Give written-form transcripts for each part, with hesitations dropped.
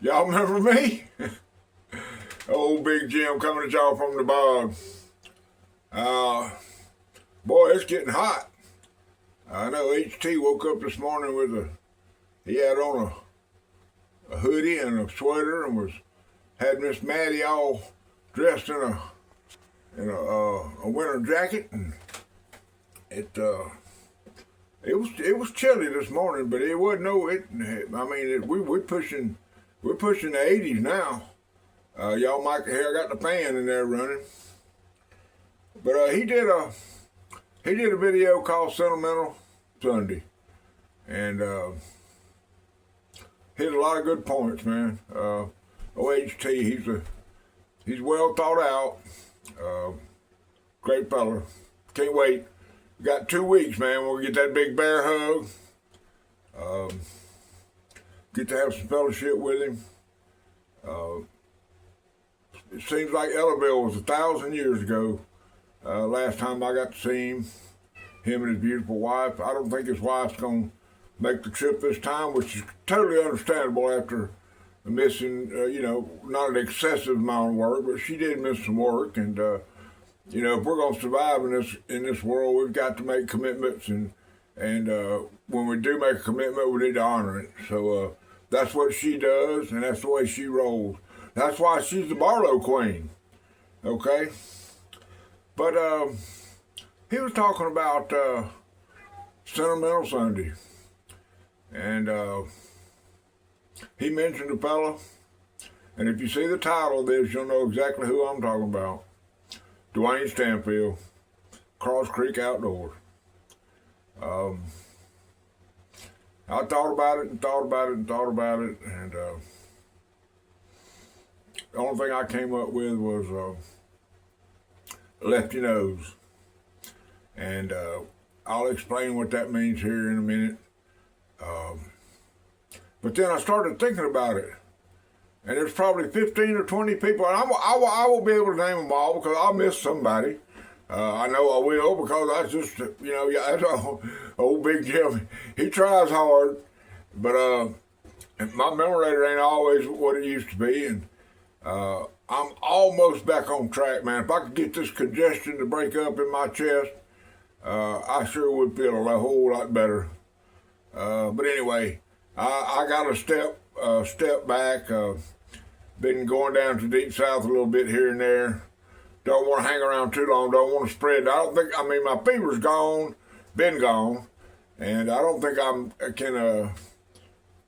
Y'all remember me? Old Big Jim coming at y'all from the bog. Uh, Boy, it's getting hot. I know HT woke up this morning he had on a hoodie and a sweater and had Miss Maddie all dressed in a winter jacket, and it was chilly this morning, but it wasn't we're pushing the 80s now. Y'all might hear I got the fan in there running, but he did a video called Sentimental Sunday, and hit a lot of good points, man. OHT, he's well thought out, great fella. Can't wait. We got 2 weeks, man. We'll get that big bear hug. Get to have some fellowship with him. It seems like Ellerville was 1,000 years ago. Last time I got to see him and his beautiful wife. I don't think his wife's going to make the trip this time, which is totally understandable after missing, not an excessive amount of work, but she did miss some work. And, if we're going to survive in this world, we've got to make commitments. And when we do make a commitment, we need to honor it. So that's what she does, and that's the way she rolls. That's why she's the Barlow Queen. Okay? But he was talking about Sentimental Sunday. And he mentioned a fella. And if you see the title of this, you'll know exactly who I'm talking about. Dwayne Stanfield, Cross Creek Outdoors. I thought about it, and the only thing I came up with was Lefty Knows. And I'll explain what that means here in a minute. But then I started thinking about it. And there's probably 15 or 20 people, and I won't be able to name them all because I'll miss somebody. I know I will because I just, that's old Big Jim. He tries hard, but my memory rate ain't always what it used to be, and I'm almost back on track, man. If I could get this congestion to break up in my chest, I sure would feel a whole lot better. But anyway, I got a step back. Been going down to deep south a little bit here and there. Don't want to hang around too long. Don't want to spread. My fever's been gone, and I don't think I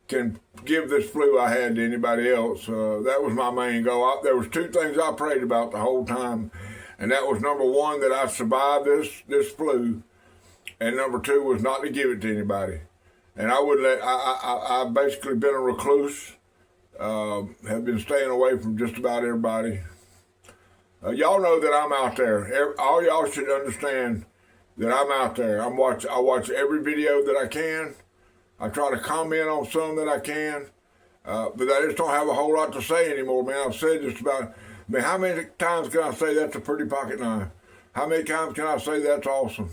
can give this flu I had to anybody else. That was my main goal. There was 2 things I prayed about the whole time, and that was number 1, that I survived this flu, and number 2 was not to give it to anybody. And I've basically been a recluse. Have been staying away from just about everybody. Y'all know that I'm out there. All y'all should understand that I'm out there. I watch every video that I can. I try to comment on some that I can. But I just don't have a whole lot to say anymore, man. I've said just about, how many times can I say that's a pretty pocket knife? How many times can I say that's awesome?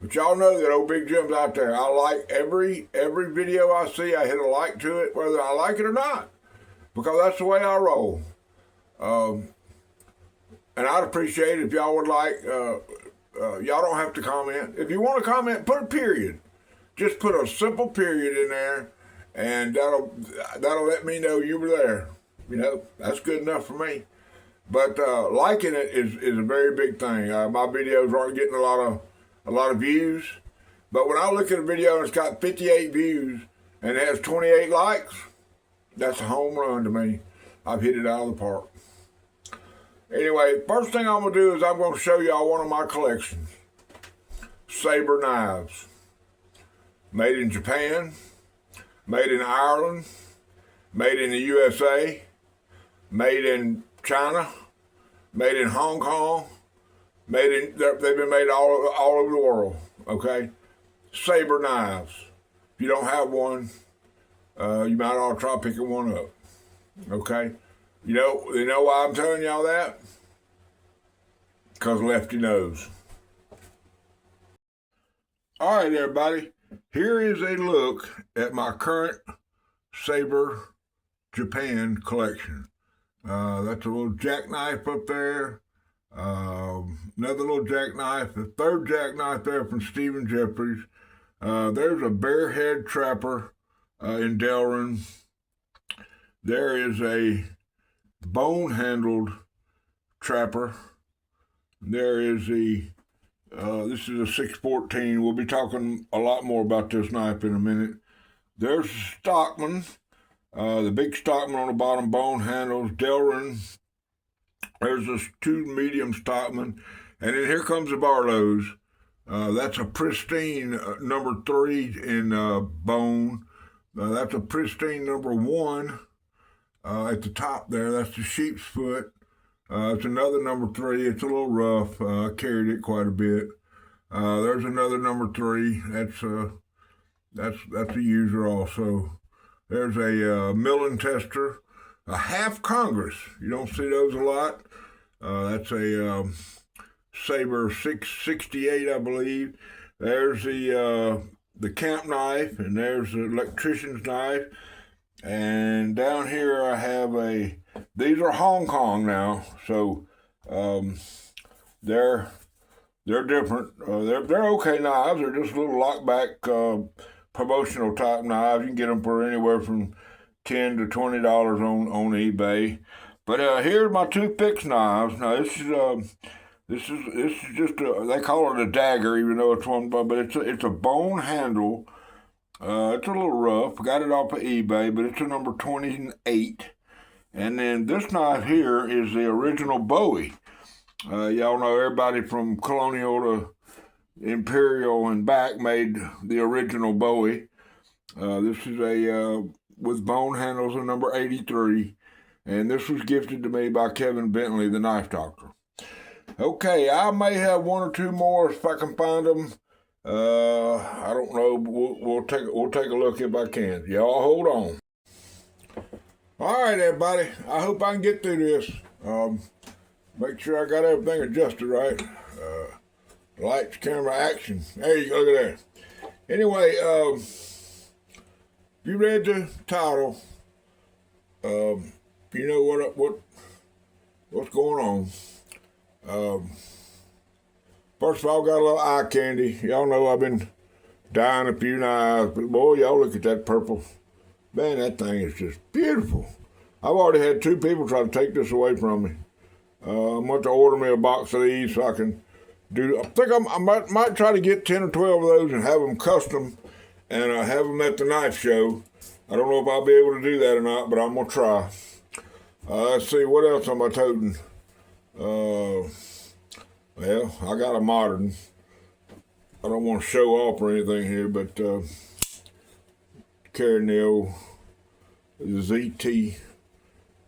But y'all know that old Big Jim's out there. I like every video I see. I hit a like to it, whether I like it or not, because that's the way I roll. And I'd appreciate it if y'all would like, y'all don't have to comment. If you want to comment, put a period. Just put a simple period in there, and that'll let me know you were there. That's good enough for me. But liking it is a very big thing. My videos aren't getting a lot of views, but when I look at a video and it's got 58 views and it has 28 likes, that's a home run to me. I've hit it out of the park. Anyway, first thing I'm going to do is I'm going to show y'all one of my collections. Saber knives. Made in Japan, made in Ireland, made in the USA, made in China, made in Hong Kong, they've been made all over the world, okay? Saber knives. If you don't have one, you might ought to try picking one up, okay? You know why I'm telling y'all that? Because Lefty knows. All right, everybody. Here is a look at my current Saber Japan collection. That's a little jackknife up there. Another little jackknife. The third jackknife there from Stephen Jeffries. There's a bearhead trapper in Delrin. There is a bone-handled trapper. There is this is a 614. We'll be talking a lot more about this knife in a minute. There's a Stockman, the big Stockman on the bottom, bone handles, Delrin. There's this two medium Stockman. And then here comes the Barlow's. That's a pristine number 3 in bone. That's a pristine number 1 at the top there. That's the sheep's foot. It's another number 3. It's a little rough. I carried it quite a bit. There's another number 3. That's a user also. There's a milling tester, a half Congress. You don't see those a lot. That's a Saber 668, I believe. There's the camp knife, and there's the electrician's knife. And down here I have these are Hong Kong now, so they're different. They're okay knives. They're just little lockback promotional type knives. You can get them for anywhere from $10 to $20 on eBay. But here's my two fixed knives. Now this is just they call it a dagger, even though it's one, but it's a bone handle. It's a little rough. Got it off of eBay, but it's a number 28. And then this knife here is the original Bowie. Y'all know everybody from Colonial to Imperial and back made the original Bowie. This is a with bone handles, a number 83. And this was gifted to me by Kevin Bentley, the knife doctor. Okay, I may have one or two more if I can find them. I don't know. We'll take a look if I can. Y'all hold on. All right, everybody. I hope I can get through this. Make sure I got everything adjusted right. Lights, camera, action. There you go. Look at that. Anyway, you read the title. You know what's going on. First of all, got a little eye candy. Y'all know I've been dyeing a few knives, but boy, y'all look at that purple. Man, that thing is just beautiful. I've already had 2 people try to take this away from me. I'm going to order me a box of these so I can do. I think I might try to get 10 or 12 of those and have them custom and have them at the knife show. I don't know if I'll be able to do that or not, but I'm going to try. Let's see, what else am I toting? Well, I got a modern. I don't want to show off or anything here, but carrying the old ZT.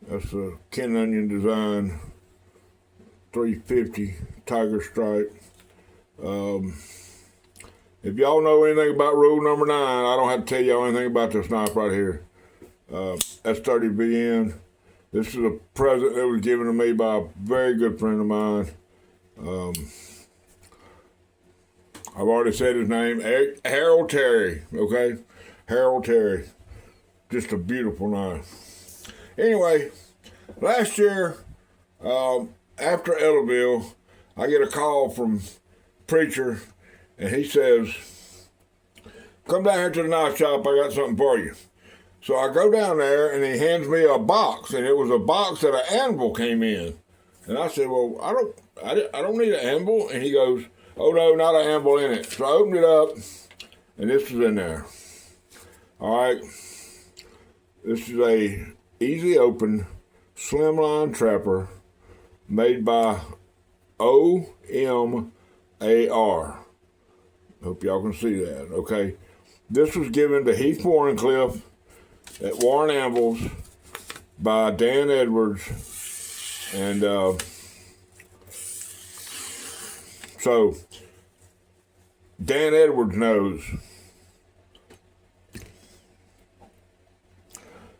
That's a Ken Onion design 350 Tiger Stripe. If y'all know anything about rule number 9, I don't have to tell y'all anything about this knife right here. That's 30BN. This is a present that was given to me by a very good friend of mine. I've already said his name, Harold Terry, okay? Harold Terry. Just a beautiful knife. Anyway, last year, after Ellaville, I get a call from Preacher, and he says, come down here to the knife shop, I got something for you. So I go down there, and he hands me a box, and it was a box that an anvil came in. And I said, well, I don't need an anvil. And he goes, oh no, not an anvil in it. So I opened it up, and this was in there. All right. This is a easy open slimline trapper made by OMAR. Hope y'all can see that, okay? This was given to Heath Warrencliffe at Warren Anvils by Dan Edwards. And so Dan Edwards knows.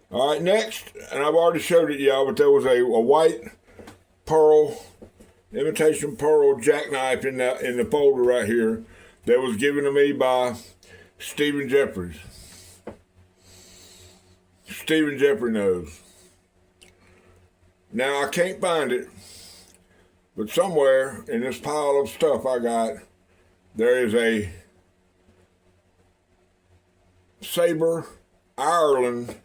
All right, next, and I've already showed it y'all, but there was a white pearl, imitation pearl jackknife in the folder right here that was given to me by Stephen Jeffries. Stephen Jeffrey Knows. Now, I can't find it, but somewhere in this pile of stuff I got, there is a Sabre Ireland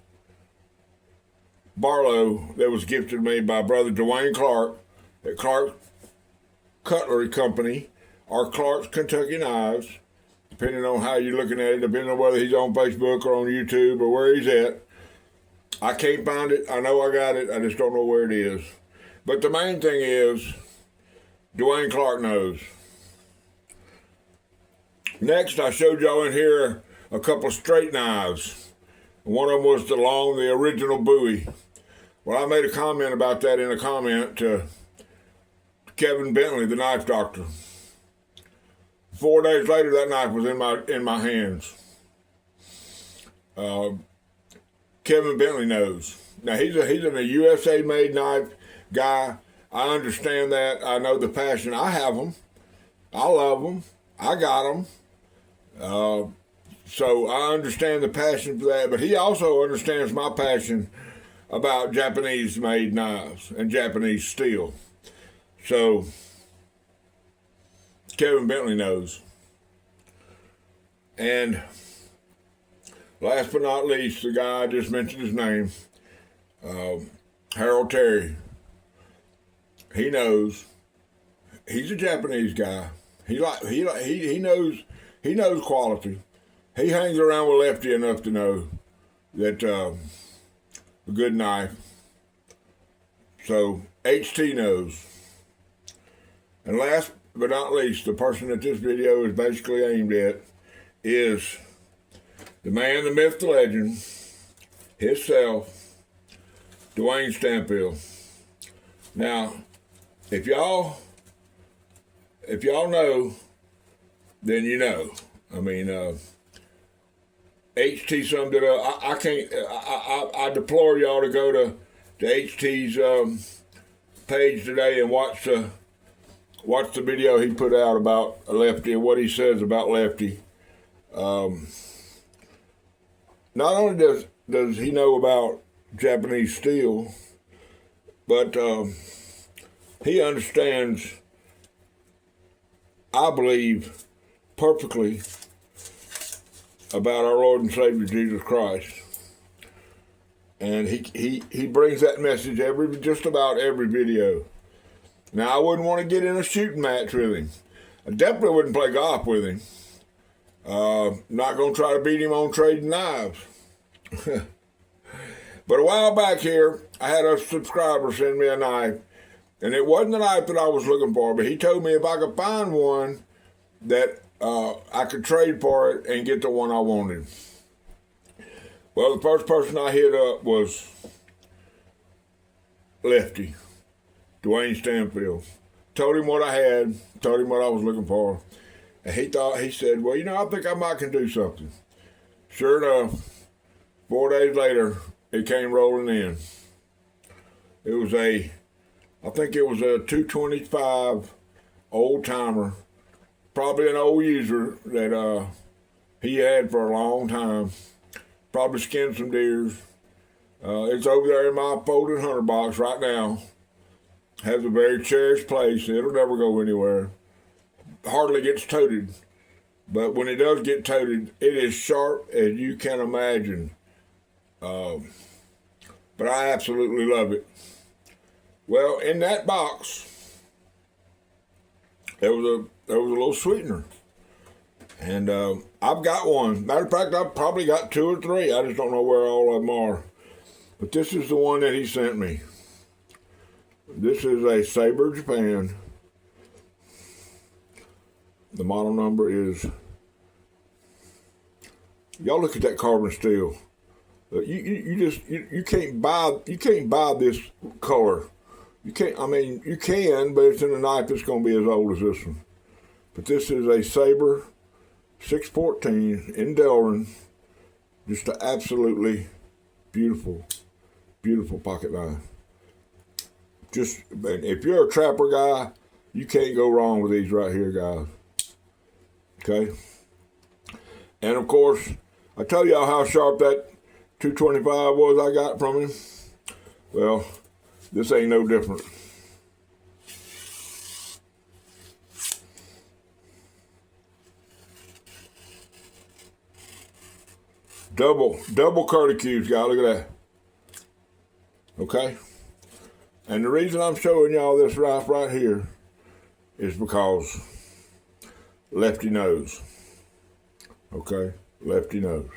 Barlow that was gifted me by Brother Dwayne Clark at Clark's Cutlery Company, or Clark's Kentucky Knives, depending on how you're looking at it, depending on whether he's on Facebook or on YouTube or where he's at. I can't find it. I know I got it. I just don't know where it is. But the main thing is, Dwayne Clark knows. Next, I showed y'all in here a couple of straight knives. One of them was the original Bowie. Well, I made a comment about that in a comment to Kevin Bentley, the knife doctor. 4 days later, that knife was in my hands. Kevin Bentley knows. Now he's a USA made knife guy. I understand that. I know the passion. I have them. I love them. I got them. So I understand the passion for that. But he also understands my passion about Japanese made knives and Japanese steel. So Kevin Bentley knows. And last but not least, the guy I just mentioned his name, Harold Terry. He knows. He's a Japanese guy. He knows quality. He hangs around with Lefty enough to know that a good knife. So HT knows. And last but not least, the person that this video is basically aimed at is the man, the myth, the legend, himself, Dwayne Stampfield. Now, if y'all know, then you know. I mean, HT summed it up. I deplore y'all to go to HT's page today and watch the video he put out about Lefty and what he says about Lefty. Not only does he know about Japanese steel, but he understands, I believe, perfectly about our Lord and Savior Jesus Christ. And he brings that message just about every video. Now, I wouldn't want to get in a shooting match with him. I definitely wouldn't play golf with him. Not going to try to beat him on trading knives. But a while back here, I had a subscriber send me a knife, and it wasn't the knife that I was looking for, but he told me if I could find one that I could trade for it and get the one I wanted. Well, the first person I hit up was Lefty, Dwayne Stampfield. Told him what I had, told him what I was looking for, and he said, well, I think I might can do something. Sure enough, 4 days later, it came rolling in. It was I think it was a 225 old timer, probably an old user that he had for a long time. Probably skinned some deers. It's over there in my folding hunter box right now. Has a very cherished place. It'll never go anywhere. Hardly gets toted. But when it does get toted, it is sharp as you can imagine. But I absolutely love it. Well, in that box, there was a little sweetener. And I've got one. Matter of fact, I've probably got 2 or 3. I just don't know where all of them are. But this is the one that he sent me. This is a Sabre Japan. The model number is. Y'all look at that carbon steel. You can't buy this color. You can't. I mean, you can, but it's in a knife that's going to be as old as this one. But this is a Sabre 614 in Delrin. Just an absolutely beautiful, beautiful pocket knife. Just, if you're a trapper guy, you can't go wrong with these right here, guys. Okay? And of course, I tell y'all how sharp that 225 was I got from him. Well, this ain't no different. Double curlicues, guys. Look at that. Okay? And the reason I'm showing y'all this knife right here is because Lefty knows. Okay? Lefty knows.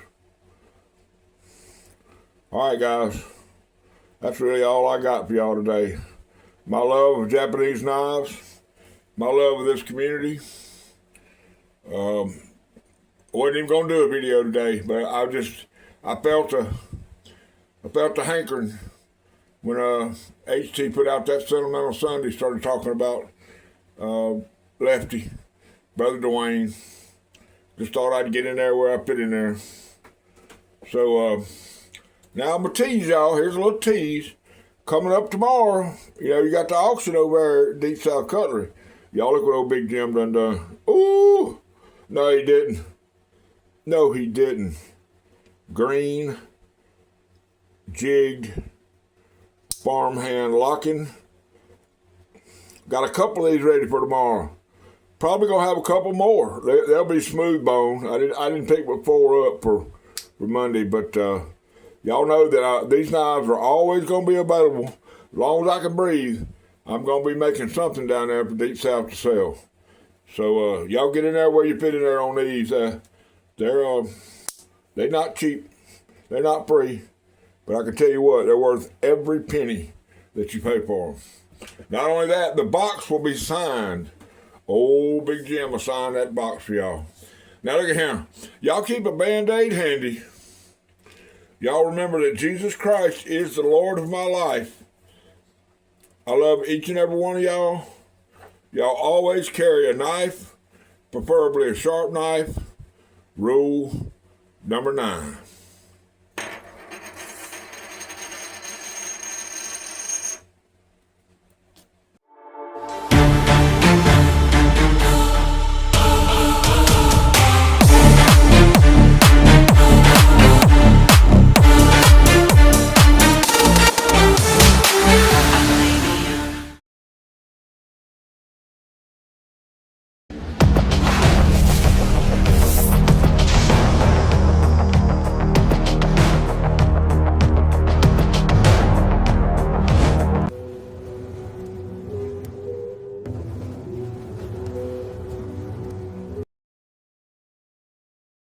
Alright, guys. That's really all I got for y'all today. My love of Japanese knives. My love of this community. Wasn't even gonna do a video today, but I felt a hankering when HT put out that Sentimental Sunday, started talking about Lefty, Brother Dwayne. Just thought I'd get in there where I fit in there. So now I'm gonna tease y'all. Here's a little tease. Coming up tomorrow, you got the auction over there at Deep South Cutlery. Y'all look what old Big Jim done. Ooh! No, he didn't. No, he didn't. Green, jigged, farmhand locking. Got a couple of these ready for tomorrow. Probably gonna have a couple more. They'll be smooth bone. I didn't pick but 4 up for Monday, but y'all know that these knives are always gonna be available. As long as I can breathe, I'm gonna be making something down there for Deep South to sell. So y'all get in there where you fit in there on these. They're not cheap. They're not free. But I can tell you what, they're worth every penny that you pay for them. Not only that, the box will be signed. Old Big Jim will sign that box for y'all. Now look at him. Y'all keep a Band-Aid handy. Y'all remember that Jesus Christ is the Lord of my life. I love each and every one of y'all. Y'all always carry a knife, preferably a sharp knife. Rule number 9.